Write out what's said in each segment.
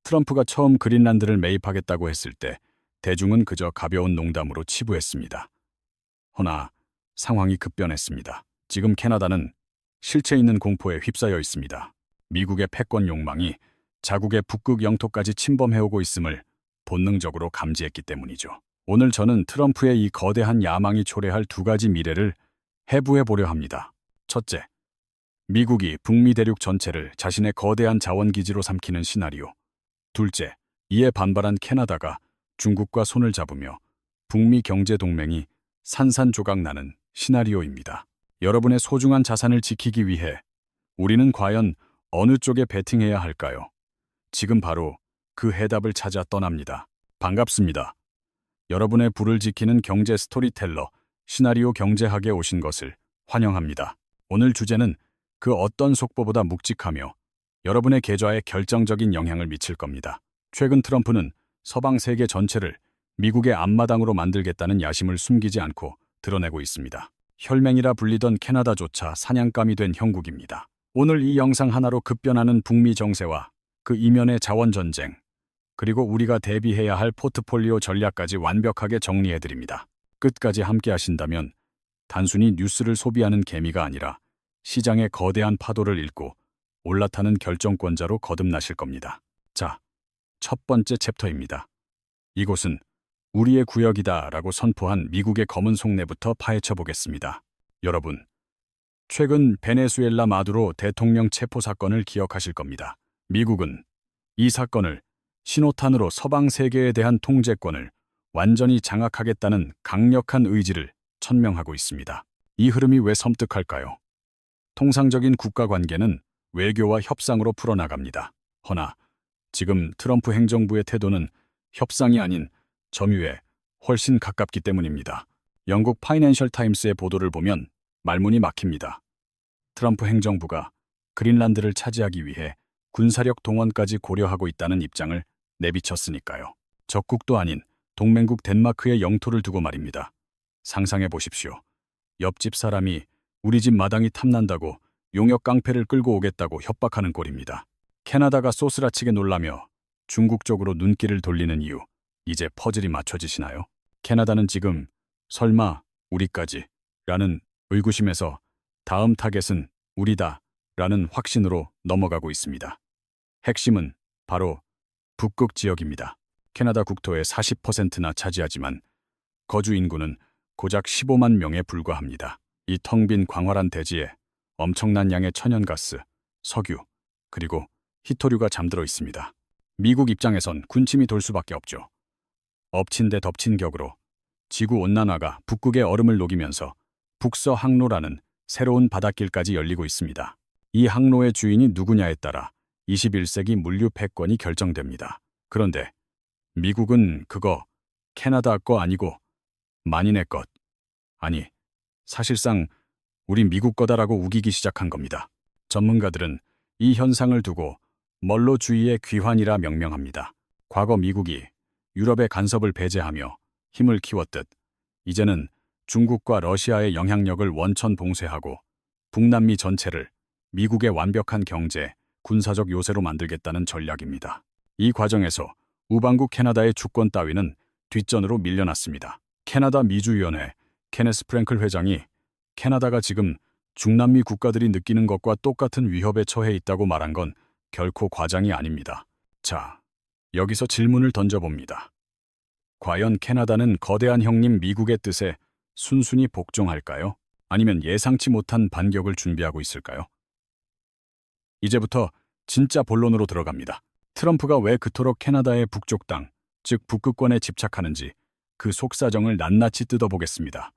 트럼프가 처음 그린란드를 매입하겠다고 했을 때 대중은 그저 가벼운 농담으로 치부했습니다. 허나 상황이 급변했습니다. 지금 캐나다는 실체 있는 공포에 휩싸여 있습니다. 미국의 패권 욕망이 자국의 북극 영토까지 침범해오고 있음을 본능적으로 감지했기 때문이죠. 오늘 저는 트럼프의 이 거대한 야망이 초래할 두 가지 미래를 해부해 보려 합니다. 첫째, 미국이 북미 대륙 전체를 자신의 거대한 자원기지로 삼키는 시나리오. 둘째, 이에 반발한 캐나다가 중국과 손을 잡으며 북미 경제 동맹이 산산조각 나는 시나리오입니다. 여러분의 소중한 자산을 지키기 위해 우리는 과연 어느 쪽에 베팅해야 할까요? 지금 바로 그 해답을 찾아 떠납니다. 반갑습니다. 여러분의 불을 지키는 경제 스토리텔러 시나리오 경제학에 오신 것을 환영합니다. 오늘 주제는 그 어떤 속보보다 묵직하며 여러분의 계좌에 결정적인 영향을 미칠 겁니다. 최근 트럼프는 서방 세계 전체를 미국의 앞마당으로 만들겠다는 야심을 숨기지 않고 드러내고 있습니다. 혈맹이라 불리던 캐나다조차 사냥감이 된 형국입니다. 오늘 이 영상 하나로 급변하는 북미 정세와 그 이면의 자원 전쟁, 그리고 우리가 대비해야 할 포트폴리오 전략까지 완벽하게 정리해드립니다. 끝까지 함께 하신다면 단순히 뉴스를 소비하는 개미가 아니라 시장의 거대한 파도를 읽고 올라타는 결정권자로 거듭나실 겁니다. 자, 첫 번째 챕터입니다. 이곳은 우리의 구역이다 라고 선포한 미국의 검은 속내부터 파헤쳐 보겠습니다. 여러분, 최근 베네수엘라 마두로 대통령 체포 사건을 기억하실 겁니다. 미국은 이 사건을 신호탄으로 서방 세계에 대한 통제권을 완전히 장악하겠다는 강력한 의지를 천명하고 있습니다. 이 흐름이 왜 섬뜩할까요? 통상적인 국가 관계는 외교와 협상으로 풀어나갑니다. 허나 지금 트럼프 행정부의 태도는 협상이 아닌 점유에 훨씬 가깝기 때문입니다. 영국 파이낸셜 타임스의 보도를 보면 말문이 막힙니다. 트럼프 행정부가 그린란드를 차지하기 위해 군사력 동원까지 고려하고 있다는 입장을 내비쳤으니까요. 적국도 아닌 동맹국 덴마크의 영토를 두고 말입니다. 상상해 보십시오. 옆집 사람이 우리 집 마당이 탐난다고 용역 깡패를 끌고 오겠다고 협박하는 꼴입니다. 캐나다가 소스라치게 놀라며 중국 쪽으로 눈길을 돌리는 이유, 이제 퍼즐이 맞춰지시나요? 캐나다는 지금 설마 우리까지 라는 의구심에서 다음 타겟은 우리다 라는 확신으로 넘어가고 있습니다. 핵심은 바로 북극 지역입니다. 캐나다 국토의 40%나 차지하지만 거주 인구는 고작 15만 명에 불과합니다. 이 텅 빈 광활한 대지에 엄청난 양의 천연가스, 석유, 그리고 히토류가 잠들어 있습니다. 미국 입장에선 군침이 돌 수밖에 없죠. 엎친 데 덮친 격으로 지구온난화가 북극의 얼음을 녹이면서 북서항로라는 새로운 바닷길까지 열리고 있습니다. 이 항로의 주인이 누구냐에 따라 21세기 물류 패권이 결정됩니다. 그런데 미국은 그거 캐나다 거 아니고 만인의 것, 아니 사실상 우리 미국 거다라고 우기기 시작한 겁니다. 전문가들은 이 현상을 두고 멀로주의의 귀환이라 명명합니다. 과거 미국이 유럽의 간섭을 배제하며 힘을 키웠듯 이제는 중국과 러시아의 영향력을 원천 봉쇄하고 북남미 전체를 미국의 완벽한 경제, 군사적 요새로 만들겠다는 전략입니다. 이 과정에서 우방국 캐나다의 주권 따위는 뒷전으로 밀려났습니다. 캐나다 미주위원회 케네스 프랭클 회장이 캐나다가 지금 중남미 국가들이 느끼는 것과 똑같은 위협에 처해 있다고 말한 건 결코 과장이 아닙니다. 자, 여기서 질문을 던져봅니다. 과연 캐나다는 거대한 형님 미국의 뜻에 순순히 복종할까요? 아니면 예상치 못한 반격을 준비하고 있을까요? 이제부터 진짜 본론으로 들어갑니다. 트럼프가 왜 그토록 캐나다의 북쪽 땅, 즉 북극권에 집착하는지 그 속사정을 낱낱이 뜯어보겠습니다.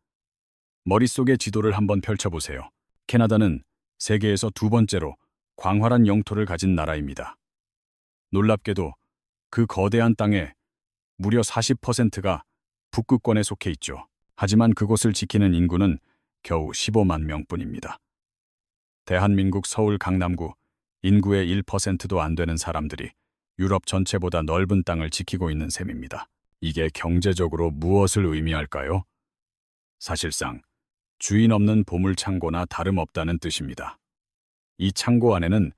머릿속의 지도를 한번 펼쳐보세요. 캐나다는 세계에서 두 번째로 광활한 영토를 가진 나라입니다. 놀랍게도 그 거대한 땅의 무려 40%가 북극권에 속해 있죠. 하지만 그곳을 지키는 인구는 겨우 15만 명뿐입니다. 대한민국 서울 강남구 인구의 1%도 안 되는 사람들이 유럽 전체보다 넓은 땅을 지키고 있는 셈입니다. 이게 경제적으로 무엇을 의미할까요? 사실상 주인 없는 보물창고나 다름없다는 뜻입니다. 이 창고 안에는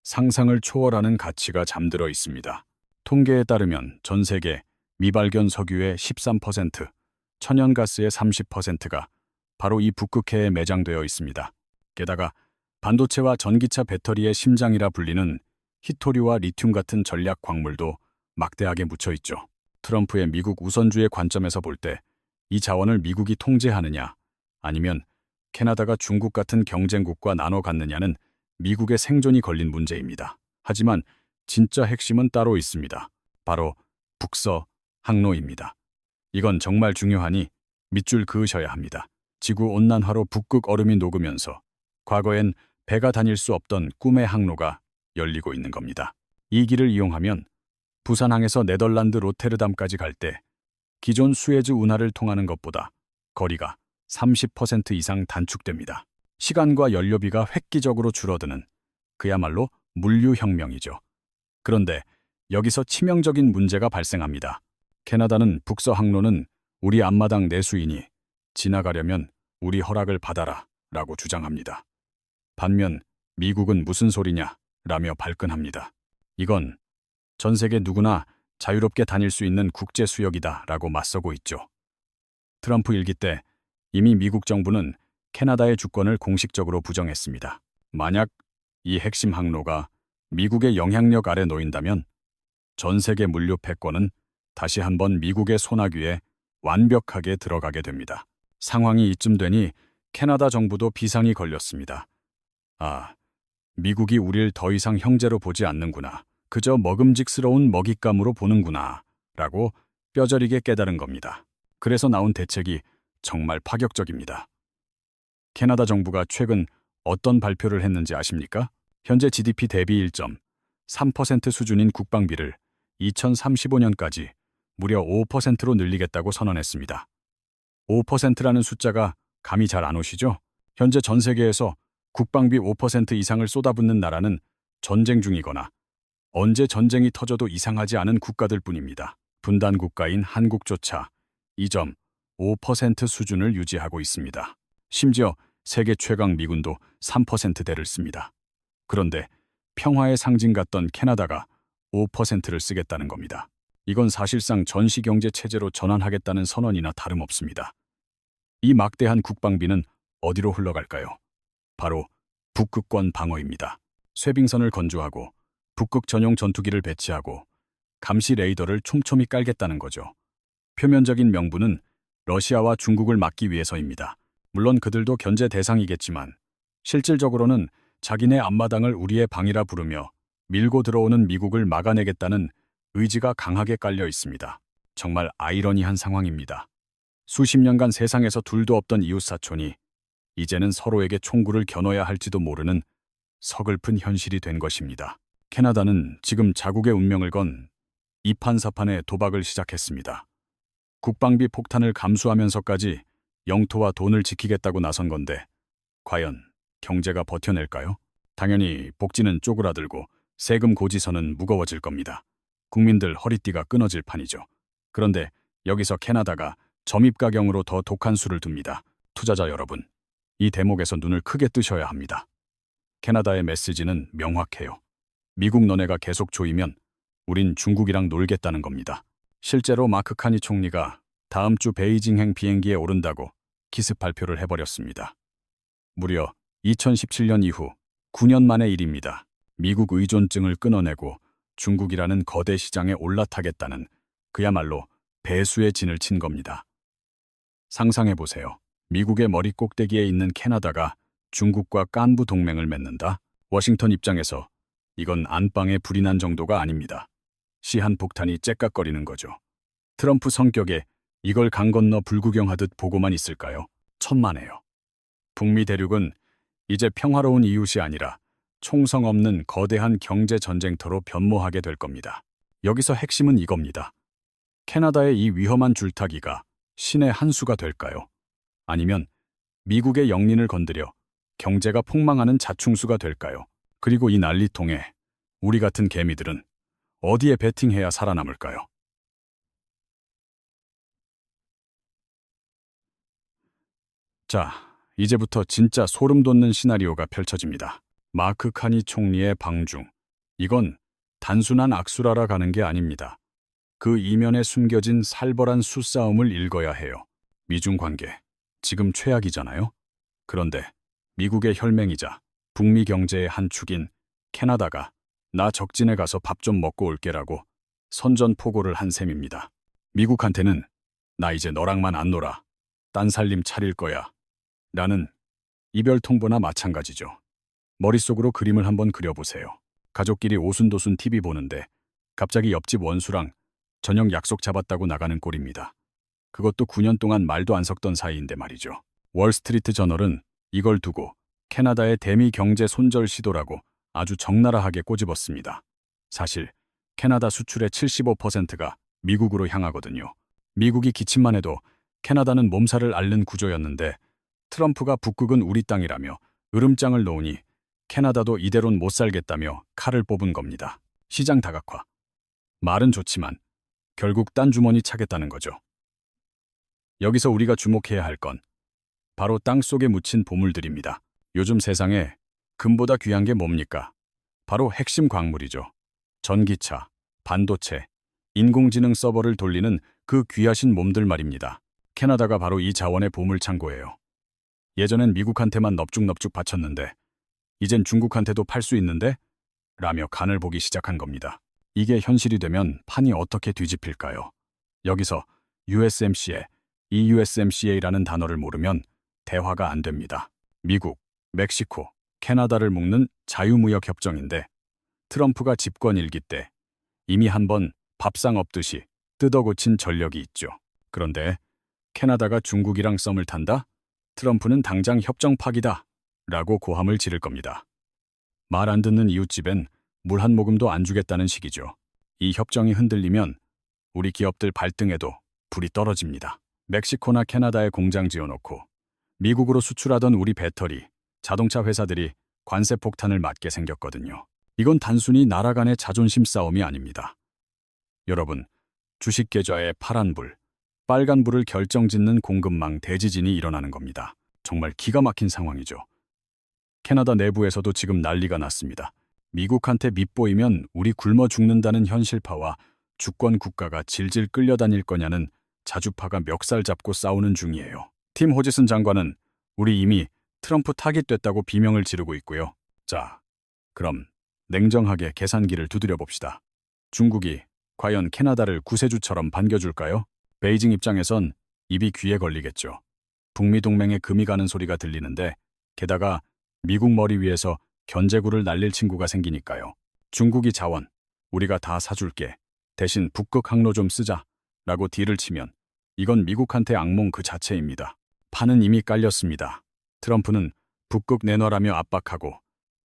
상상을 초월하는 가치가 잠들어 있습니다. 통계에 따르면 전 세계 미발견 석유의 13%, 천연가스의 30%가 바로 이 북극해에 매장되어 있습니다. 게다가 반도체와 전기차 배터리의 심장이라 불리는 히토류와 리튬 같은 전략 광물도 막대하게 묻혀 있죠. 트럼프의 미국 우선주의 관점에서 볼 때 이 자원을 미국이 통제하느냐 아니면 캐나다가 중국 같은 경쟁국과 나눠 갖느냐는 미국의 생존이 걸린 문제입니다. 하지만 진짜 핵심은 따로 있습니다. 바로 북서 항로입니다. 이건 정말 중요하니 밑줄 그으셔야 합니다. 지구온난화로 북극 얼음이 녹으면서 과거엔 배가 다닐 수 없던 꿈의 항로가 열리고 있는 겁니다. 이 길을 이용하면 부산항에서 네덜란드 로테르담까지 갈 때 기존 수에즈 운하를 통하는 것보다 거리가 30% 이상 단축됩니다. 시간과 연료비가 획기적으로 줄어드는 그야말로 물류혁명이죠. 그런데 여기서 치명적인 문제가 발생합니다. 캐나다는 북서 항로는 우리 앞마당 내수이니 지나가려면 우리 허락을 받아라 라고 주장합니다. 반면 미국은 무슨 소리냐 라며 발끈합니다. 이건 전 세계 누구나 자유롭게 다닐 수 있는 국제수역이다 라고 맞서고 있죠. 트럼프 일기 때 이미 미국 정부는 캐나다의 주권을 공식적으로 부정했습니다. 만약 이 핵심 항로가 미국의 영향력 아래 놓인다면 전 세계 물류 패권은 다시 한번 미국의 손아귀에 완벽하게 들어가게 됩니다. 상황이 이쯤 되니 캐나다 정부도 비상이 걸렸습니다. 아, 미국이 우릴 더 이상 형제로 보지 않는구나. 그저 먹음직스러운 먹잇감으로 보는구나. 라고 뼈저리게 깨달은 겁니다. 그래서 나온 대책이 정말 파격적입니다. 캐나다 정부가 최근 어떤 발표를 했는지 아십니까? 현재 GDP 대비 1.3% 수준인 국방비를 2035년까지 무려 5%로 늘리겠다고 선언했습니다. 5%라는 숫자가 감이 잘 안 오시죠? 현재 전 세계에서 국방비 5% 이상을 쏟아붓는 나라는 전쟁 중이거나 언제 전쟁이 터져도 이상하지 않은 국가들 뿐입니다. 분단 국가인 한국조차 2.5% 수준을 유지하고 있습니다. 심지어 세계 최강 미군도 3%대를 씁니다. 그런데 평화의 상징 같던 캐나다가 5%를 쓰겠다는 겁니다. 이건 사실상 전시경제 체제로 전환하겠다는 선언이나 다름없습니다. 이 막대한 국방비는 어디로 흘러갈까요? 바로 북극권 방어입니다. 쇠빙선을 건조하고 북극 전용 전투기를 배치하고 감시 레이더를 촘촘히 깔겠다는 거죠. 표면적인 명분은 러시아와 중국을 막기 위해서입니다. 물론 그들도 견제 대상이겠지만 실질적으로는 자기네 앞마당을 우리의 방이라 부르며 밀고 들어오는 미국을 막아내겠다는 의지가 강하게 깔려 있습니다. 정말 아이러니한 상황입니다. 수십 년간 세상에서 둘도 없던 이웃사촌이 이제는 서로에게 총구를 겨눠야 할지도 모르는 서글픈 현실이 된 것입니다. 캐나다는 지금 자국의 운명을 건 이판사판의 도박을 시작했습니다. 국방비 폭탄을 감수하면서까지 영토와 돈을 지키겠다고 나선 건데 과연 경제가 버텨낼까요? 당연히 복지는 쪼그라들고 세금 고지서는 무거워질 겁니다. 국민들 허리띠가 끊어질 판이죠. 그런데 여기서 캐나다가 점입가경으로 더 독한 수를 둡니다. 투자자 여러분, 이 대목에서 눈을 크게 뜨셔야 합니다. 캐나다의 메시지는 명확해요. 미국 너네가 계속 조이면 우린 중국이랑 놀겠다는 겁니다. 실제로 마크 카니 총리가 다음 주 베이징행 비행기에 오른다고 기습 발표를 해버렸습니다. 무려 2017년 이후 9년 만의 일입니다. 미국 의존증을 끊어내고 중국이라는 거대 시장에 올라타겠다는 그야말로 배수의 진을 친 겁니다. 상상해보세요. 미국의 머리 꼭대기에 있는 캐나다가 중국과 깐부 동맹을 맺는다? 워싱턴 입장에서 이건 안방에 불이 난 정도가 아닙니다. 시한폭탄이 째깍거리는 거죠. 트럼프 성격에 이걸 강 건너 불구경하듯 보고만 있을까요? 천만에요. 북미 대륙은 이제 평화로운 이웃이 아니라 총성 없는 거대한 경제 전쟁터로 변모하게 될 겁니다. 여기서 핵심은 이겁니다. 캐나다의 이 위험한 줄타기가 신의 한 수가 될까요? 아니면 미국의 영린을 건드려 경제가 폭망하는 자충수가 될까요? 그리고 이 난리통에 우리 같은 개미들은 어디에 베팅해야 살아남을까요? 자, 이제부터 진짜 소름 돋는 시나리오가 펼쳐집니다. 마크 카니 총리의 방중. 이건 단순한 악수라라 가는 게 아닙니다. 그 이면에 숨겨진 살벌한 수싸움을 읽어야 해요. 미중 관계, 지금 최악이잖아요? 그런데 미국의 혈맹이자 북미 경제의 한 축인 캐나다가 나 적진에 가서 밥 좀 먹고 올게라고 선전포고를 한 셈입니다. 미국한테는 나 이제 너랑만 안 놀아. 딴 살림 차릴 거야. 라는 이별 통보나 마찬가지죠. 머릿속으로 그림을 한번 그려보세요. 가족끼리 오순도순 TV 보는데 갑자기 옆집 원수랑 저녁 약속 잡았다고 나가는 꼴입니다. 그것도 9년 동안 말도 안 섞던 사이인데 말이죠. 월스트리트 저널은 이걸 두고 캐나다의 대미 경제 손절 시도라고 아주 적나라하게 꼬집었습니다. 사실 캐나다 수출의 75%가 미국으로 향하거든요. 미국이 기침만 해도 캐나다는 몸살을 앓는 구조였는데 트럼프가 북극은 우리 땅이라며 으름장을 놓으니 캐나다도 이대로는 못 살겠다며 칼을 뽑은 겁니다. 시장 다각화. 말은 좋지만 결국 딴 주머니 차겠다는 거죠. 여기서 우리가 주목해야 할 건 바로 땅속에 묻힌 보물들입니다. 요즘 세상에 금보다 귀한 게 뭡니까? 바로 핵심 광물이죠. 전기차, 반도체, 인공지능 서버를 돌리는 그 귀하신 몸들 말입니다. 캐나다가 바로 이 자원의 보물창고예요. 예전엔 미국한테만 넙죽넙죽 바쳤는데 이젠 중국한테도 팔 수 있는데? 라며 간을 보기 시작한 겁니다. 이게 현실이 되면 판이 어떻게 뒤집힐까요? 여기서 USMCA, EUSMCA라는 단어를 모르면 대화가 안 됩니다. 미국, 멕시코, 캐나다를 묶는 자유무역협정인데 트럼프가 집권 일기 때 이미 한번 밥상 엎듯이 뜯어고친 전력이 있죠. 그런데 캐나다가 중국이랑 썸을 탄다? 트럼프는 당장 협정 파기다 라고 고함을 지를 겁니다. 말 안 듣는 이웃집엔 물 한 모금도 안 주겠다는 식이죠. 이 협정이 흔들리면 우리 기업들 발등에도 불이 떨어집니다. 멕시코나 캐나다에 공장 지어놓고 미국으로 수출하던 우리 배터리, 자동차 회사들이 관세 폭탄을 맞게 생겼거든요. 이건 단순히 나라 간의 자존심 싸움이 아닙니다. 여러분, 주식 계좌에 파란불, 빨간불을 결정짓는 공급망 대지진이 일어나는 겁니다. 정말 기가 막힌 상황이죠. 캐나다 내부에서도 지금 난리가 났습니다. 미국한테 밉보이면 우리 굶어 죽는다는 현실파와 주권 국가가 질질 끌려다닐 거냐는 자주파가 멱살 잡고 싸우는 중이에요. 팀 호지슨 장관은 우리 이미 트럼프 타깃됐다고 비명을 지르고 있고요. 자, 그럼 냉정하게 계산기를 두드려 봅시다. 중국이 과연 캐나다를 구세주처럼 반겨줄까요? 베이징 입장에선 입이 귀에 걸리겠죠. 북미 동맹에 금이 가는 소리가 들리는데 게다가 미국 머리 위에서 견제구를 날릴 친구가 생기니까요. 중국이 자원, 우리가 다 사줄게. 대신 북극 항로 좀 쓰자. 라고 딜을 치면 이건 미국한테 악몽 그 자체입니다. 판은 이미 깔렸습니다. 트럼프는 북극 내놔라며 압박하고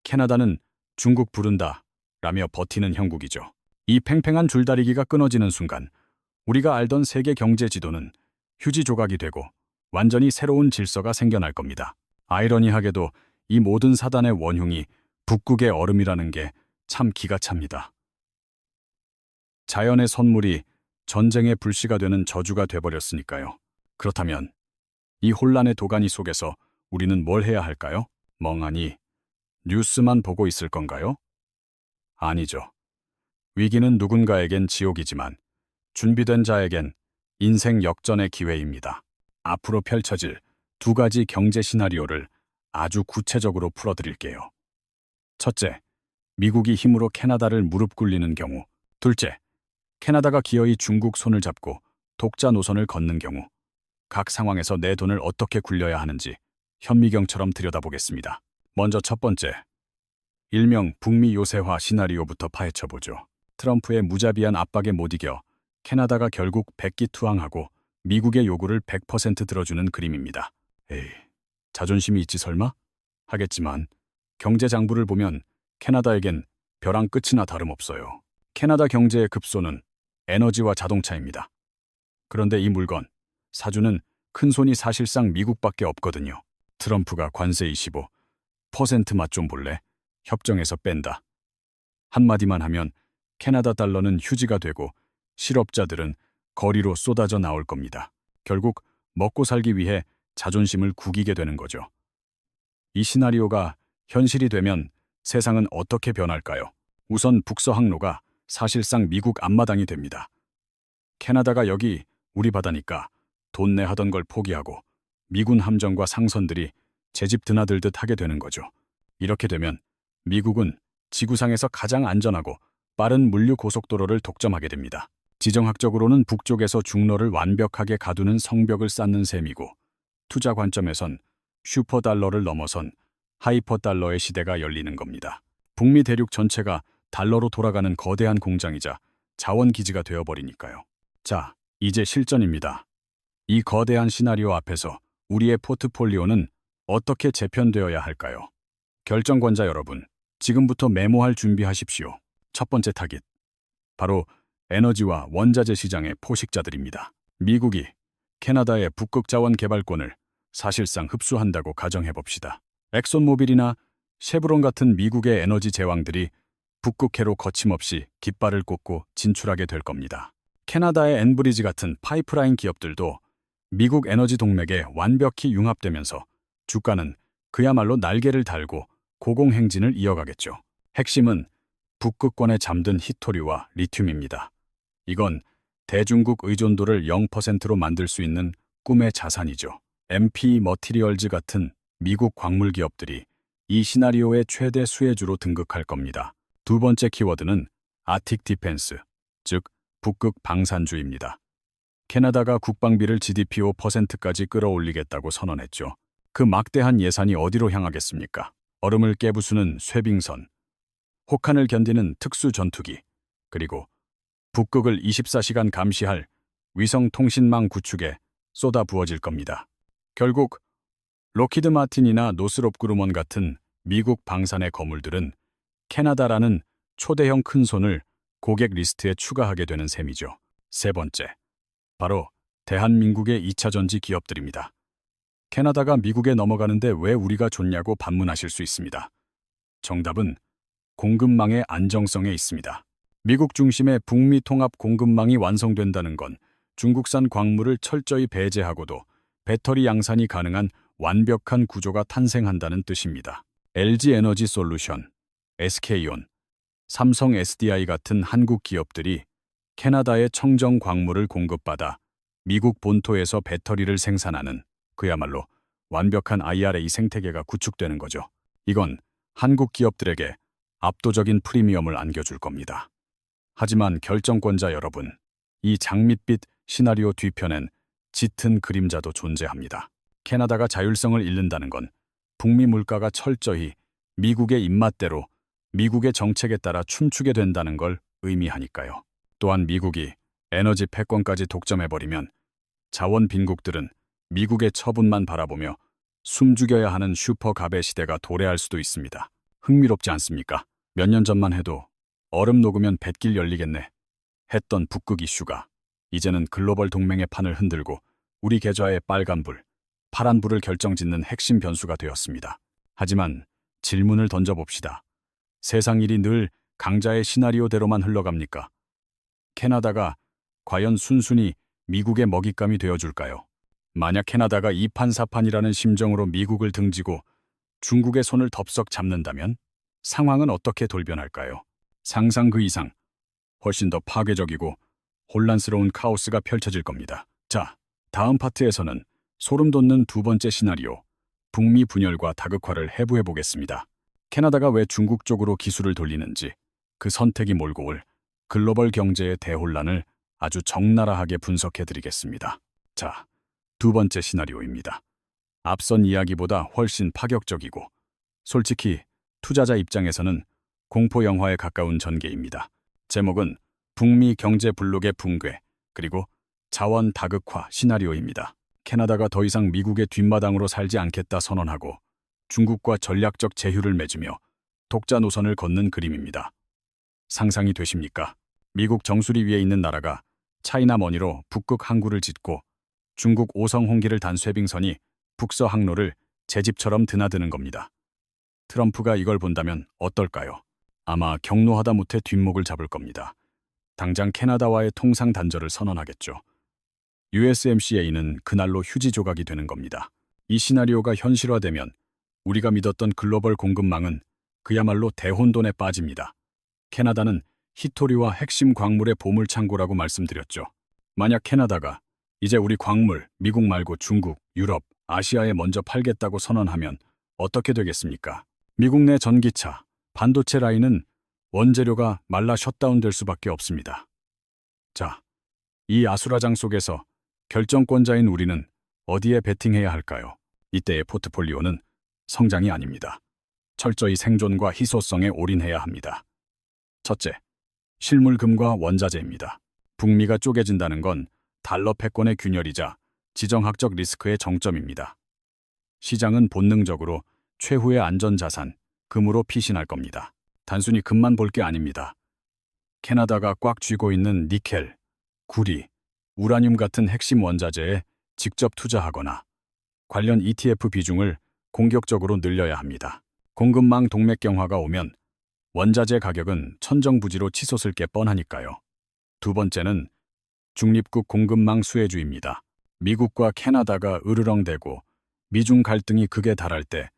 캐나다는 중국 부른다 라며 버티는 형국이죠. 이 팽팽한 줄다리기가 끊어지는 순간 우리가 알던 세계 경제 지도는 휴지 조각이 되고 완전히 새로운 질서가 생겨날 겁니다. 아이러니하게도 이 모든 사단의 원흉이 북극의 얼음이라는 게 참 기가 찹니다. 자연의 선물이 전쟁의 불씨가 되는 저주가 돼버렸으니까요. 그렇다면 이 혼란의 도가니 속에서 우리는 뭘 해야 할까요? 멍하니 뉴스만 보고 있을 건가요? 아니죠. 위기는 누군가에겐 지옥이지만 준비된 자에겐 인생 역전의 기회입니다. 앞으로 펼쳐질 두 가지 경제 시나리오를 아주 구체적으로 풀어드릴게요. 첫째, 미국이 힘으로 캐나다를 무릎 꿇리는 경우. 둘째, 캐나다가 기어이 중국 손을 잡고 독자 노선을 걷는 경우. 각 상황에서 내 돈을 어떻게 굴려야 하는지 현미경처럼 들여다보겠습니다. 먼저 첫 번째, 일명 북미 요새화 시나리오부터 파헤쳐보죠. 트럼프의 무자비한 압박에 못 이겨 캐나다가 결국 백기투항하고 미국의 요구를 100% 들어주는 그림입니다. 에이, 자존심이 있지 설마? 하겠지만 경제 장부를 보면 캐나다에겐 벼랑 끝이나 다름없어요. 캐나다 경제의 급소는 에너지와 자동차입니다. 그런데 이 물건, 사주는 큰손이 사실상 미국밖에 없거든요. 트럼프가 관세 25% 맛 좀 볼래? 협정에서 뺀다. 한마디만 하면 캐나다 달러는 휴지가 되고 실업자들은 거리로 쏟아져 나올 겁니다. 결국 먹고 살기 위해 자존심을 구기게 되는 거죠. 이 시나리오가 현실이 되면 세상은 어떻게 변할까요? 우선 북서 항로가 사실상 미국 앞마당이 됩니다. 캐나다가 여기 우리 바다니까 돈내 하던 걸 포기하고 미군 함정과 상선들이 제 집 드나들듯 하게 되는 거죠. 이렇게 되면 미국은 지구상에서 가장 안전하고 빠른 물류 고속도로를 독점하게 됩니다. 지정학적으로는 북쪽에서 중로를 완벽하게 가두는 성벽을 쌓는 셈이고, 투자 관점에선 슈퍼달러를 넘어선 하이퍼달러의 시대가 열리는 겁니다. 북미 대륙 전체가 달러로 돌아가는 거대한 공장이자 자원기지가 되어버리니까요. 자, 이제 실전입니다. 이 거대한 시나리오 앞에서 우리의 포트폴리오는 어떻게 재편되어야 할까요? 결정권자 여러분, 지금부터 메모할 준비하십시오. 첫 번째 타깃, 바로 에너지와 원자재 시장의 포식자들입니다. 미국이 캐나다의 북극 자원 개발권을 사실상 흡수한다고 가정해봅시다. 엑손모빌이나 쉐브론 같은 미국의 에너지 제왕들이 북극해로 거침없이 깃발을 꽂고 진출하게 될 겁니다. 캐나다의 엔브리지 같은 파이프라인 기업들도 미국 에너지 동맥에 완벽히 융합되면서 주가는 그야말로 날개를 달고 고공행진을 이어가겠죠. 핵심은 북극권에 잠든 히토류와 리튬입니다. 이건 대중국 의존도를 0%로 만들 수 있는 꿈의 자산이죠. MP 머티리얼즈 같은 미국 광물 기업들이 이 시나리오의 최대 수혜주로 등극할 겁니다. 두 번째 키워드는 아틱 디펜스, 즉 북극 방산주입니다. 캐나다가 국방비를 GDP 5%까지 끌어올리겠다고 선언했죠. 그 막대한 예산이 어디로 향하겠습니까? 얼음을 깨부수는 쇠빙선, 혹한을 견디는 특수 전투기, 그리고 북극을 24시간 감시할 위성 통신망 구축에 쏟아 부어질 겁니다. 결국 록히드 마틴이나 노스롭 그루먼 같은 미국 방산의 거물들은 캐나다라는 초대형 큰손을 고객 리스트에 추가하게 되는 셈이죠. 세 번째, 바로 대한민국의 2차 전지 기업들입니다. 캐나다가 미국에 넘어가는데 왜 우리가 좋냐고 반문하실 수 있습니다. 정답은 공급망의 안정성에 있습니다. 미국 중심의 북미 통합 공급망이 완성된다는 건 중국산 광물을 철저히 배제하고도 배터리 양산이 가능한 완벽한 구조가 탄생한다는 뜻입니다. LG 에너지 솔루션, SK온, 삼성 SDI 같은 한국 기업들이 캐나다의 청정 광물을 공급받아 미국 본토에서 배터리를 생산하는 그야말로 완벽한 IRA 생태계가 구축되는 거죠. 이건 한국 기업들에게 압도적인 프리미엄을 안겨줄 겁니다. 하지만 결정권자 여러분, 이 장밋빛 시나리오 뒤편엔 짙은 그림자도 존재합니다. 캐나다가 자율성을 잃는다는 건 북미 물가가 철저히 미국의 입맛대로 미국의 정책에 따라 춤추게 된다는 걸 의미하니까요. 또한 미국이 에너지 패권까지 독점해버리면 자원 빈국들은 미국의 처분만 바라보며 숨죽여야 하는 슈퍼갑의 시대가 도래할 수도 있습니다. 흥미롭지 않습니까? 몇 년 전만 해도 얼음 녹으면 뱃길 열리겠네 했던 북극 이슈가 이제는 글로벌 동맹의 판을 흔들고 우리 계좌의 빨간불, 파란불을 결정짓는 핵심 변수가 되었습니다. 하지만 질문을 던져봅시다. 세상 일이 늘 강자의 시나리오대로만 흘러갑니까? 캐나다가 과연 순순히 미국의 먹잇감이 되어줄까요? 만약 캐나다가 이판사판이라는 심정으로 미국을 등지고 중국의 손을 덥석 잡는다면 상황은 어떻게 돌변할까요? 상상 그 이상, 훨씬 더 파괴적이고 혼란스러운 카오스가 펼쳐질 겁니다. 자, 다음 파트에서는 소름 돋는 두 번째 시나리오, 북미 분열과 다극화를 해부해 보겠습니다. 캐나다가 왜 중국 쪽으로 기술을 돌리는지, 그 선택이 몰고 올 글로벌 경제의 대혼란을 아주 적나라하게 분석해 드리겠습니다. 자, 두 번째 시나리오입니다. 앞선 이야기보다 훨씬 파격적이고 솔직히 투자자 입장에서는 공포 영화에 가까운 전개입니다. 제목은 북미 경제 블록의 붕괴 그리고 자원 다극화 시나리오입니다. 캐나다가 더 이상 미국의 뒷마당으로 살지 않겠다 선언하고 중국과 전략적 제휴를 맺으며 독자 노선을 걷는 그림입니다. 상상이 되십니까? 미국 정수리 위에 있는 나라가 차이나 머니로 북극 항구를 짓고 중국 오성 홍기를 단 쇠빙선이 북서 항로를 제 집처럼 드나드는 겁니다. 트럼프가 이걸 본다면 어떨까요? 아마 경노하다 못해 뒷목을 잡을 겁니다. 당장 캐나다와의 통상 단절을 선언하겠죠. USMCA는 그날로 휴지 조각이 되는 겁니다. 이 시나리오가 현실화되면 우리가 믿었던 글로벌 공급망은 그야말로 대혼돈에 빠집니다. 캐나다는 히토리와 핵심 광물의 보물창고라고 말씀드렸죠. 만약 캐나다가 이제 우리 광물, 미국 말고 중국, 유럽, 아시아에 먼저 팔겠다고 선언하면 어떻게 되겠습니까? 미국 내 전기차, 반도체 라인은 원재료가 말라 셧다운될 수밖에 없습니다. 자, 이 아수라장 속에서 결정권자인 우리는 어디에 베팅해야 할까요? 이때의 포트폴리오는 성장이 아닙니다. 철저히 생존과 희소성에 올인해야 합니다. 첫째, 실물금과 원자재입니다. 북미가 쪼개진다는 건 달러 패권의 균열이자 지정학적 리스크의 정점입니다. 시장은 본능적으로 최후의 안전자산, 금으로 피신할 겁니다. 단순히 금만 볼 게 아닙니다. 캐나다가 꽉 쥐고 있는 니켈, 구리, 우라늄 같은 핵심 원자재에 직접 투자하거나 관련 ETF 비중을 공격적으로 늘려야 합니다. 공급망 동맥경화가 오면 원자재 가격은 천정부지로 치솟을 게 뻔하니까요. 두 번째는 중립국 공급망 수혜주의입니다. 미국과 캐나다가 으르렁대고 미중 갈등이 극에 달할 때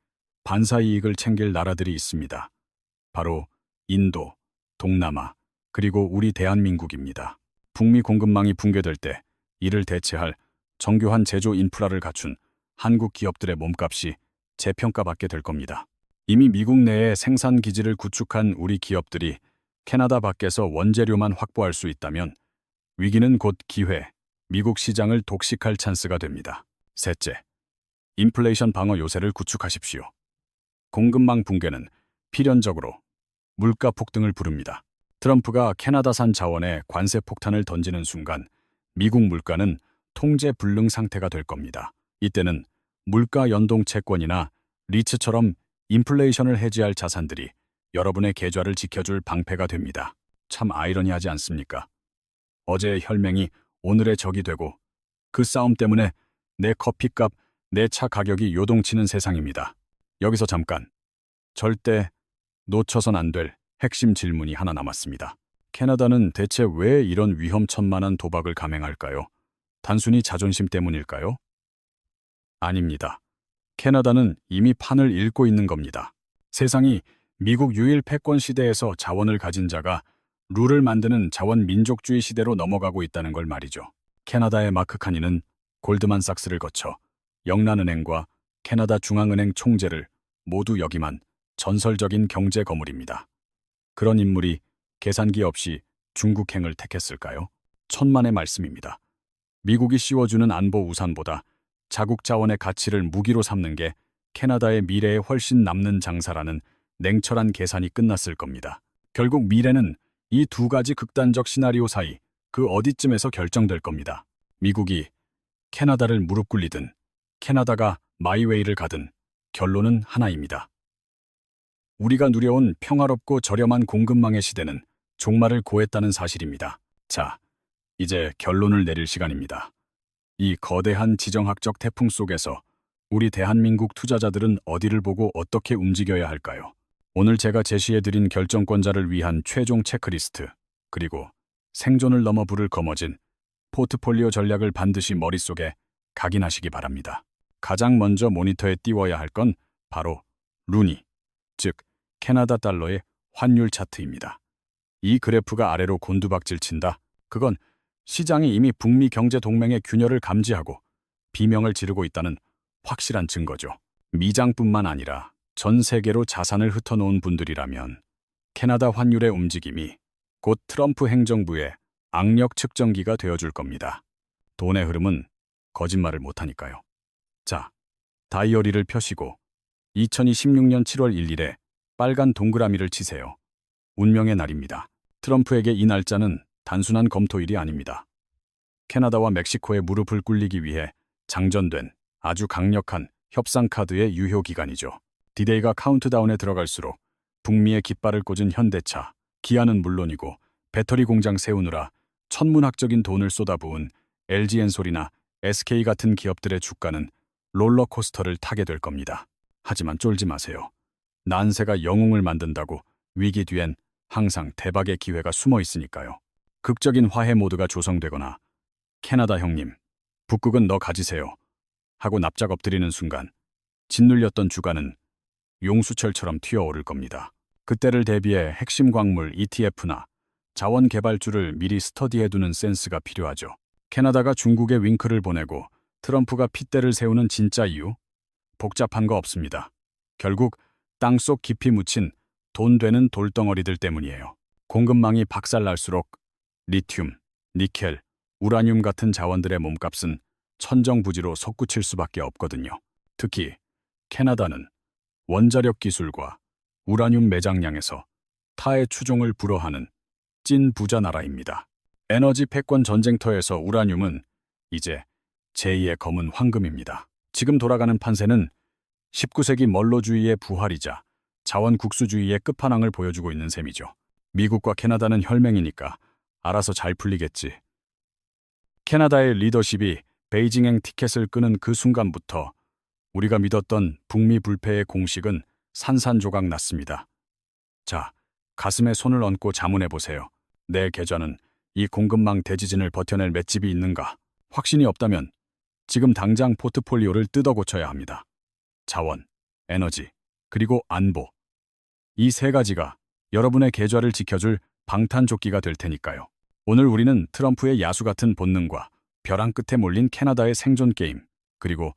반사이익을 챙길 나라들이 있습니다. 바로 인도, 동남아, 그리고 우리 대한민국입니다. 북미 공급망이 붕괴될 때 이를 대체할 정교한 제조 인프라를 갖춘 한국 기업들의 몸값이 재평가받게 될 겁니다. 이미 미국 내에 생산 기지를 구축한 우리 기업들이 캐나다 밖에서 원재료만 확보할 수 있다면 위기는 곧 기회, 미국 시장을 독식할 찬스가 됩니다. 셋째, 인플레이션 방어 요새를 구축하십시오. 공급망 붕괴는 필연적으로 물가 폭등을 부릅니다. 트럼프가 캐나다산 자원에 관세 폭탄을 던지는 순간 미국 물가는 통제 불능 상태가 될 겁니다. 이때는 물가 연동 채권이나 리츠처럼 인플레이션을 해지할 자산들이 여러분의 계좌를 지켜줄 방패가 됩니다. 참 아이러니하지 않습니까? 어제의 혈맹이 오늘의 적이 되고 그 싸움 때문에 내 커피값, 내 차 가격이 요동치는 세상입니다. 여기서 잠깐, 절대 놓쳐선 안 될 핵심 질문이 하나 남았습니다. 캐나다는 대체 왜 이런 위험천만한 도박을 감행할까요? 단순히 자존심 때문일까요? 아닙니다. 캐나다는 이미 판을 읽고 있는 겁니다. 세상이 미국 유일 패권 시대에서 자원을 가진 자가 룰을 만드는 자원 민족주의 시대로 넘어가고 있다는 걸 말이죠. 캐나다의 마크 카니는 골드만삭스를 거쳐 영란은행과 캐나다 중앙은행 총재를 모두 역임한 전설적인 경제 거물입니다. 그런 인물이 계산기 없이 중국행을 택했을까요? 천만의 말씀입니다. 미국이 씌워주는 안보 우산보다 자국 자원의 가치를 무기로 삼는 게 캐나다의 미래에 훨씬 남는 장사라는 냉철한 계산이 끝났을 겁니다. 결국 미래는 이 두 가지 극단적 시나리오 사이 그 어디쯤에서 결정될 겁니다. 미국이 캐나다를 무릎 꿇리든 캐나다가 마이웨이를 가든 결론은 하나입니다. 우리가 누려온 평화롭고 저렴한 공급망의 시대는 종말을 고했다는 사실입니다. 자, 이제 결론을 내릴 시간입니다. 이 거대한 지정학적 태풍 속에서 우리 대한민국 투자자들은 어디를 보고 어떻게 움직여야 할까요? 오늘 제가 제시해드린 결정권자를 위한 최종 체크리스트, 그리고 생존을 넘어 불을 거머쥔 포트폴리오 전략을 반드시 머릿속에 각인하시기 바랍니다. 가장 먼저 모니터에 띄워야 할 건 바로 루니, 즉 캐나다 달러의 환율 차트입니다. 이 그래프가 아래로 곤두박질 친다. 그건 시장이 이미 북미 경제 동맹의 균열을 감지하고 비명을 지르고 있다는 확실한 증거죠. 미장뿐만 아니라 전 세계로 자산을 흩어놓은 분들이라면 캐나다 환율의 움직임이 곧 트럼프 행정부의 악력 측정기가 되어줄 겁니다. 돈의 흐름은 거짓말을 못하니까요. 자, 다이어리를 펴시고 2026년 7월 1일에 빨간 동그라미를 치세요. 운명의 날입니다. 트럼프에게 이 날짜는 단순한 검토일이 아닙니다. 캐나다와 멕시코의 무릎을 꿇리기 위해 장전된 아주 강력한 협상 카드의 유효 기간이죠. 디데이가 카운트다운에 들어갈수록 북미의 깃발을 꽂은 현대차, 기아는 물론이고 배터리 공장 세우느라 천문학적인 돈을 쏟아부은 LG엔솔이나 SK 같은 기업들의 주가는 롤러코스터를 타게 될 겁니다. 하지만 쫄지 마세요. 난세가 영웅을 만든다고 위기 뒤엔 항상 대박의 기회가 숨어 있으니까요. 극적인 화해 모드가 조성되거나 캐나다 형님, 북극은 너 가지세요 하고 납작 엎드리는 순간 짓눌렸던 주가는 용수철처럼 튀어오를 겁니다. 그때를 대비해 핵심 광물 ETF나 자원 개발주를 미리 스터디해두는 센스가 필요하죠. 캐나다가 중국에 윙크를 보내고 트럼프가 핏대를 세우는 진짜 이유? 복잡한 거 없습니다. 결국 땅속 깊이 묻힌 돈 되는 돌덩어리들 때문이에요. 공급망이 박살날수록 리튬, 니켈, 우라늄 같은 자원들의 몸값은 천정부지로 솟구칠 수밖에 없거든요. 특히 캐나다는 원자력 기술과 우라늄 매장량에서 타의 추종을 불허하는 찐 부자 나라입니다. 에너지 패권 전쟁터에서 우라늄은 이제 제2의 검은 황금입니다. 지금 돌아가는 판세는 19세기 멀로주의의 부활이자 자원 국수주의의 끝판왕을 보여주고 있는 셈이죠. 미국과 캐나다는 혈맹이니까 알아서 잘 풀리겠지. 캐나다의 리더십이 베이징행 티켓을 끄는 그 순간부터 우리가 믿었던 북미 불패의 공식은 산산조각 났습니다. 자, 가슴에 손을 얹고 자문해보세요. 내 계좌는 이 공급망 대지진을 버텨낼 맷집이 있는가? 확신이 없다면 지금 당장 포트폴리오를 뜯어 고쳐야 합니다. 자원, 에너지, 그리고 안보. 이 세 가지가 여러분의 계좌를 지켜줄 방탄조끼가 될 테니까요. 오늘 우리는 트럼프의 야수 같은 본능과 벼랑 끝에 몰린 캐나다의 생존 게임, 그리고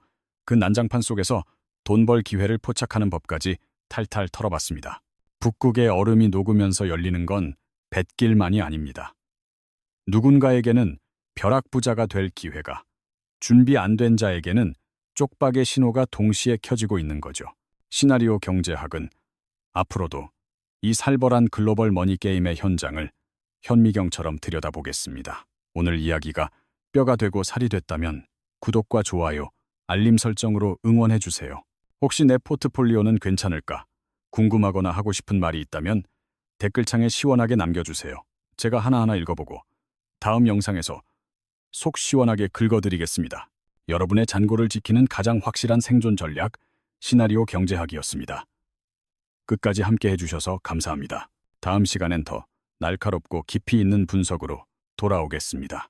그 난장판 속에서 돈 벌 기회를 포착하는 법까지 탈탈 털어봤습니다. 북극의 얼음이 녹으면서 열리는 건 뱃길만이 아닙니다. 누군가에게는 벼락부자가 될 기회가, 준비 안 된 자에게는 쪽박의 신호가 동시에 켜지고 있는 거죠. 시나리오 경제학은 앞으로도 이 살벌한 글로벌 머니 게임의 현장을 현미경처럼 들여다보겠습니다. 오늘 이야기가 뼈가 되고 살이 됐다면 구독과 좋아요, 알림 설정으로 응원해주세요. 혹시 내 포트폴리오는 괜찮을까? 궁금하거나 하고 싶은 말이 있다면 댓글창에 시원하게 남겨주세요. 제가 하나하나 읽어보고 다음 영상에서 속 시원하게 긁어드리겠습니다. 여러분의 잔고를 지키는 가장 확실한 생존 전략, 시나리오 경제학이었습니다. 끝까지 함께 해주셔서 감사합니다. 다음 시간엔 더 날카롭고 깊이 있는 분석으로 돌아오겠습니다.